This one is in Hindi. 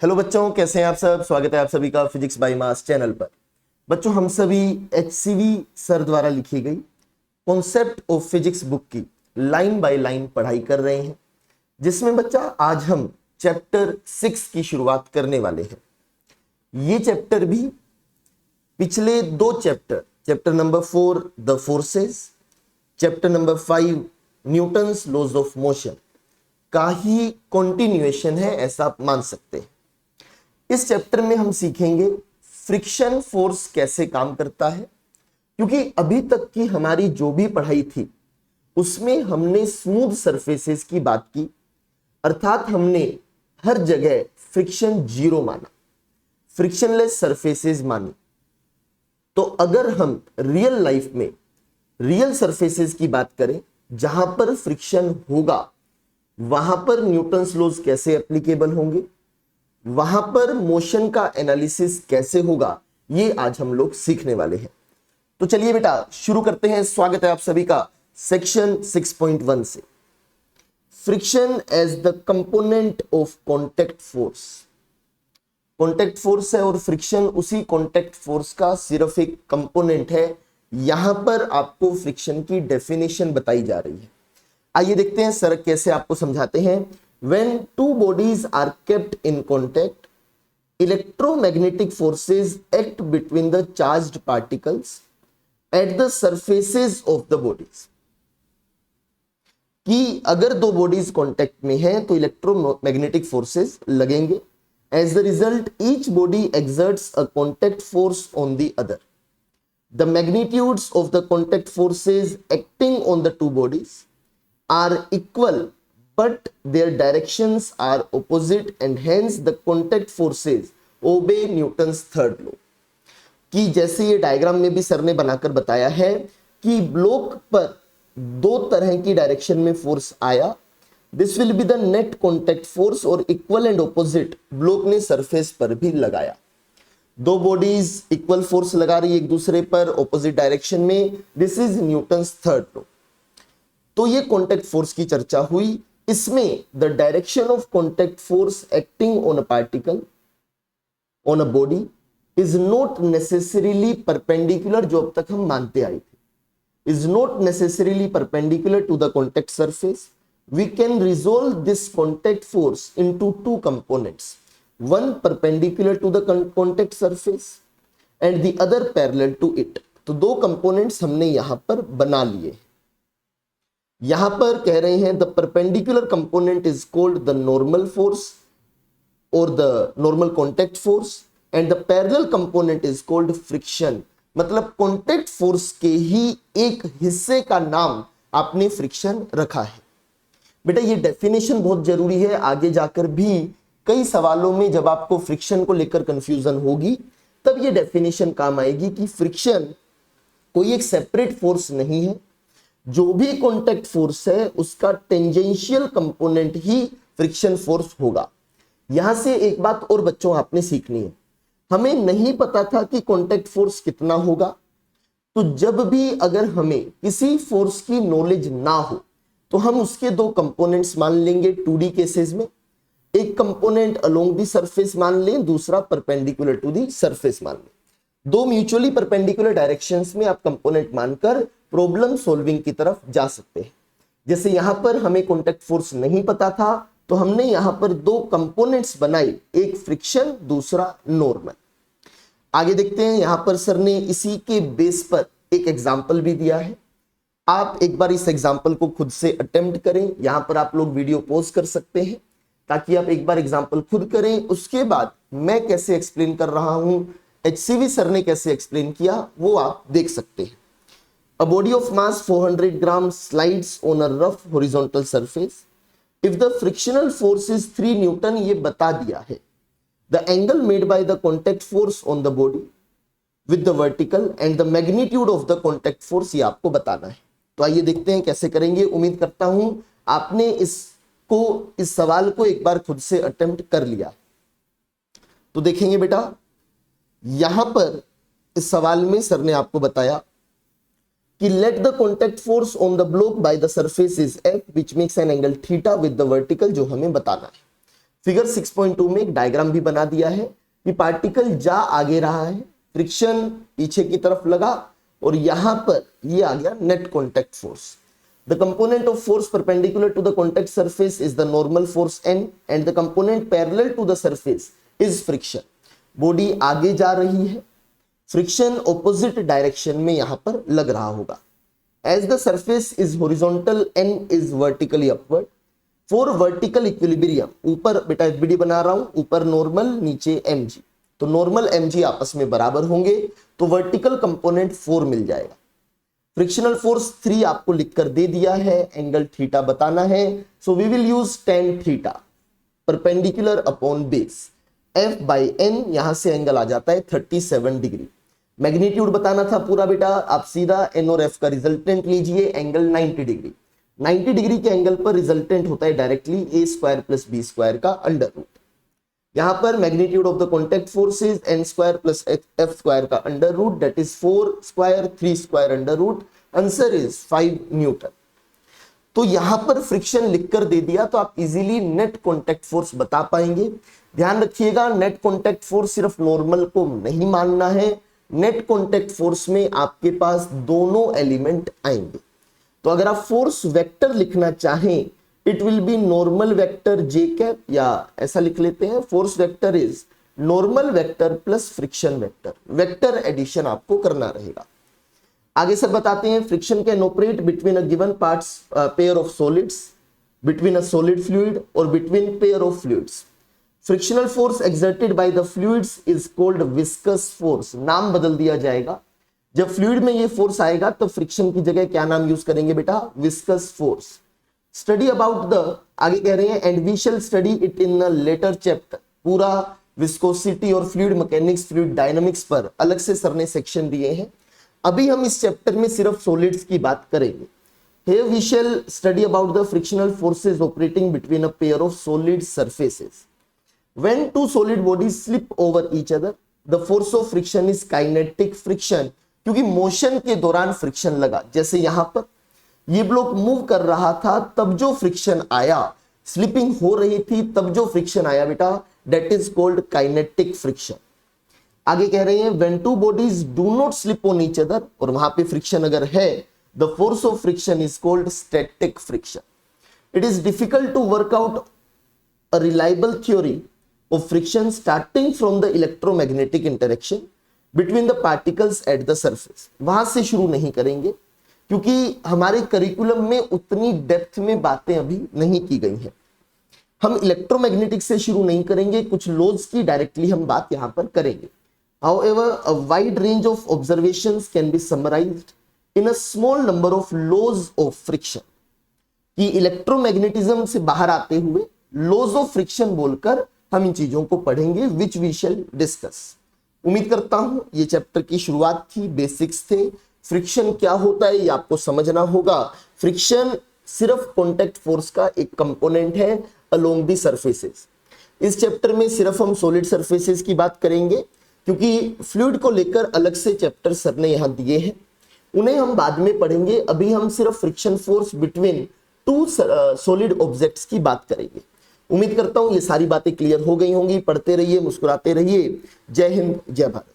हेलो बच्चों, कैसे हैं आप सब। स्वागत है आप सभी का फिजिक्स बाय मास चैनल पर। बच्चों, हम सभी HCV सर द्वारा लिखी गई कॉन्सेप्ट ऑफ फिजिक्स बुक की लाइन बाय लाइन पढ़ाई कर रहे हैं, जिसमें बच्चा आज हम चैप्टर 6 की शुरुआत करने वाले हैं। ये चैप्टर भी पिछले दो chapter number 4 the forces, chapter number 5 Newton's laws of motion का ही कंटिन्यूएशन है, ऐसा आप मान सकते हैं। इस चैप्टर में हम सीखेंगे फ्रिक्शन फोर्स कैसे काम करता है, क्योंकि अभी तक की हमारी जो भी पढ़ाई थी उसमें हमने स्मूथ सरफेसेस की बात की, अर्थात हमने हर जगह फ्रिक्शन जीरो माना, फ्रिक्शनलेस सरफेसेस मानी। तो अगर हम रियल लाइफ में रियल सरफेसेस की बात करें जहां पर फ्रिक्शन होगा, वहां पर न्यूटन्स लॉज कैसे एप्लीकेबल होंगे, वहां पर मोशन का एनालिसिस कैसे होगा, ये आज हम लोग सीखने वाले हैं। तो चलिए बेटा शुरू करते हैं। स्वागत है आप सभी का सेक्शन 6.1 से। Friction as the component of contact force. Contact force है और फ्रिक्शन उसी कॉन्टैक्ट फोर्स का सिर्फ एक कंपोनेंट है। यहां पर आपको फ्रिक्शन की डेफिनेशन बताई जा रही है। आइए देखते हैं सर कैसे आपको समझाते हैं। When two bodies are kept in contact, electromagnetic forces act between the charged particles at the surfaces of the bodies. कि अगर दो बॉडीज कांटेक्ट में हैं तो इलेक्ट्रोमैग्नेटिक फोर्सेस लगेंगे। As a result, each body exerts a contact force on the other. The magnitudes of the contact forces acting on the two bodies are equal, but their directions are opposite and hence the contact forces obey Newton's third law। कि जैसे ये डायग्राम में भी सर ने बनाकर बताया है कि ब्लॉक पर दो तरह की डायरेक्शन में फोर्स आया, this will be the net contact force, और इक्वल एंड ऑपोजिट ब्लॉक ने सरफेस पर भी लगाया। दो बॉडीज इक्वल फोर्स लगा रही है एक दूसरे पर ऑपोजिट डायरेक्शन में, this is Newton's third law. तो ये कॉन्टैक्ट फोर्स की चर्चा हुई। इसमें the direction of contact force acting on a particle on a body is not necessarily perpendicular, जो अब तक हम मानते आए थे, is not necessarily perpendicular to the contact surface. We can resolve this contact force into two components, one perpendicular to the contact surface and the other parallel to it. तो दो कंपोनेंट्स हमने यहां पर बना लिए। यहां पर कह रहे हैं the perpendicular component is called the normal force और the normal contact force and the parallel component is called friction. मतलब कॉन्टैक्ट फोर्स के ही एक हिस्से का नाम आपने फ्रिक्शन रखा है। बेटा ये डेफिनेशन बहुत जरूरी है, आगे जाकर भी कई सवालों में जब आपको फ्रिक्शन को लेकर कंफ्यूजन होगी तब ये डेफिनेशन काम आएगी कि फ्रिक्शन कोई एक सेपरेट फोर्स नहीं है, जो भी कॉन्टैक्ट फोर्स है उसका टेंजेंशियल कंपोनेंट ही फ्रिक्शन फोर्स होगा। यहां से एक बात और बच्चों आपने सीखनी है, हमें नहीं पता था कि कॉन्टैक्ट फोर्स कितना होगा। तो जब भी अगर हमें किसी फोर्स की नॉलेज ना हो तो हम उसके दो कंपोनेंट्स मान लेंगे 2D केसेस में। एक कंपोनेंट अलोंग दी सरफेस मान लें, दूसरा परपेंडिकुलर टू दी सरफेस मान लें। दो म्यूचुअली परपेंडिकुलर डायरेक्शंस में आप कंपोनेंट मानकर प्रॉब्लम सॉल्विंग की तरफ जा सकते हैं। जैसे यहां पर हमें कॉन्टैक्ट फोर्स नहीं पता था तो हमने यहां पर दो कंपोनेंट्स बनाए, एक फ्रिक्शन दूसरा नॉर्मल। आगे देखते हैं, यहां पर सर ने इसी के बेस पर एक एग्जांपल भी दिया है। आप एक बार इस एग्जांपल को खुद से अटेम्प्ट करें। यहां पर आप लोग वीडियो पॉज कर सकते हैं ताकि आप एक बार एग्जांपल खुद करें, उसके बाद मैं कैसे एक्सप्लेन कर रहा हूं, HCV सर ने कैसे एक्सप्लेन किया वो आप देख सकते हैं। A body of mass 400 grams slides on a rough horizontal surface. If the frictional force is 3 Newton, ये बता दिया है। The angle made by the contact force on the body with the vertical and the magnitude of the contact force, ये आपको बताना है। तो आइए देखते हैं कैसे करेंगे। उम्मीद करता हूं आपने इस सवाल को एक बार खुद से अटेम्प्ट कर लिया। तो देखेंगे बेटा, यहां पर इस सवाल में सर ने आपको बताया कि let the contact force on the block by the surface is F which makes an angle theta with the vertical, जो हमें बताना है। फिगर 6.2 में एक डायग्राम भी बना दिया है कि पार्टिकल जा आगे रहा है, फ्रिक्शन पीछे की तरफ लगा और यहां पर ये आ गया net contact force. The component of force perpendicular to the contact surface is the normal force N and the component parallel to the surface is friction. Body आगे जा रही है, फ्रिक्शन ऑपोजिट डायरेक्शन में यहां पर लग रहा होगा। As the surface is horizontal, N is vertically upward. For vertical equilibrium, ऊपर बेटा FBD बना रहा हूं, ऊपर नॉर्मल नीचे mg, तो नॉर्मल mg आपस में बराबर होंगे तो वर्टिकल कंपोनेंट 4 मिल जाएगा। फ्रिक्शनल फोर्स 3 आपको लिखकर दे दिया है, एंगल थीटा बताना है, so we will use tan theta perpendicular upon base, F by N, यहां से एंगल आ जाता है 37 डिग्री। मैग्नीट्यूड बताना था पूरा बेटा, आप सीधा N और F का रिजल्टेंट लीजिए, एंगल 90 डिग्री। 90 डिग्री के एंगल पर रिजल्टेंट होता है directly a square plus b square का अंडर रूट। यहां पर magnitude of the contact forces n square plus f square का under root, that is 4 square 3 square under root, answer is 5 newton. तो यहां पर फ्रिक्शन लिखकर दे दिया तो आप इजीली नेट कॉन्टैक्ट फोर्स बता पाएंगे। ध्यान रखिएगा, नेट कॉन्टैक्ट फोर्स सिर्फ नॉर्मल को नहीं मानना है, नेट कॉन्टैक्ट फोर्स में आपके पास दोनों एलिमेंट आएंगे। तो अगर आप फोर्स वेक्टर लिखना चाहें, it will be normal vector J cap, या ऐसा लिख लेते हैं, force vector is normal vector plus friction vector. Vector addition आपको करना रहेगा। आगे सर बताते हैं, friction can operate between a given parts pair of solids, between a solid fluid और between pair of fluids. Frictional force exerted by the fluids is called viscous force. नाम बदल दिया जाएगा, जब फ्लूइड में ये फोर्स आएगा तो फ्रिक्शन की जगह क्या नाम यूज करेंगे बेटा, viscous force. Study about the, आगे कह रहे हैं, and we shall study it in a later chapter. पूरा विस्कोसिटी और फ्लूइड मैकेनिक्स, फ्लूइड डायनामिक्स पर अलग से सर ने सेक्शन दिए हैं। अभी हम इस चैप्टर में सिर्फ सॉलिड्स की बात करेंगे। Here we shall study about the frictional forces operating between a pair of solid surfaces. When two solid bodies slip over each other, the force of friction is kinetic friction, क्योंकि मोशन के दौरान फ्रिक्शन लगा। जैसे यहां पर ये ब्लॉक मूव कर रहा था तब जो फ्रिक्शन आया, स्लिपिंग हो रही थी तब जो फ्रिक्शन आया बेटा, that is called kinetic friction. आगे कह रहे हैं, when two bodies do not slip on each other, और वहां पे फ्रिक्शन अगर है, the force of friction is called static friction. It is difficult to work out a reliable theory of friction starting from the electromagnetic interaction between the particles at the surface. वहां से शुरू नहीं करेंगे क्योंकि हमारे करिकुलम में उतनी डेप्थ में बातें अभी नहीं की गई हैं। हम इलेक्ट्रोमैग्नेटिक से शुरू नहीं करेंगे, कुछ लॉज की डायरेक्टली हम बात यहां पर करेंगे। However, a wide range of observations can be summarized in a small number of laws of friction. कि इलेक्ट्रोमैग्नेटिज्म से बाहर आते हुए लॉज ऑफ फ्रिक्शन बोलकर हम इन चीजों को पढ़ेंगे, विच वी शैल डिस्कस। उम्मीद करता हूं ये चैप्टर की शुरुआत थी, बेसिक्स थे। फ्रिक्शन क्या होता है ये आपको समझना होगा। फ्रिक्शन सिर्फ कॉन्टैक्ट फोर्स का एक कंपोनेंट है अलोंग दी सरफेसेस। इस चैप्टर में सिर्फ हम सॉलिड सरफेसेस की बात करेंगे क्योंकि फ्लूइड को लेकर अलग से चैप्टर सर ने यहां दिए हैं, उन्हें हम बाद में पढ़ेंगे। अभी हम सिर्फ friction force between two solid objects की बात करेंगे। उम्मीद करता हूं ये सारी बातें क्लियर हो गई होंगी। पढ़ते रहिए, मुस्कुराते रहिए। जय हिंद, जय भारत।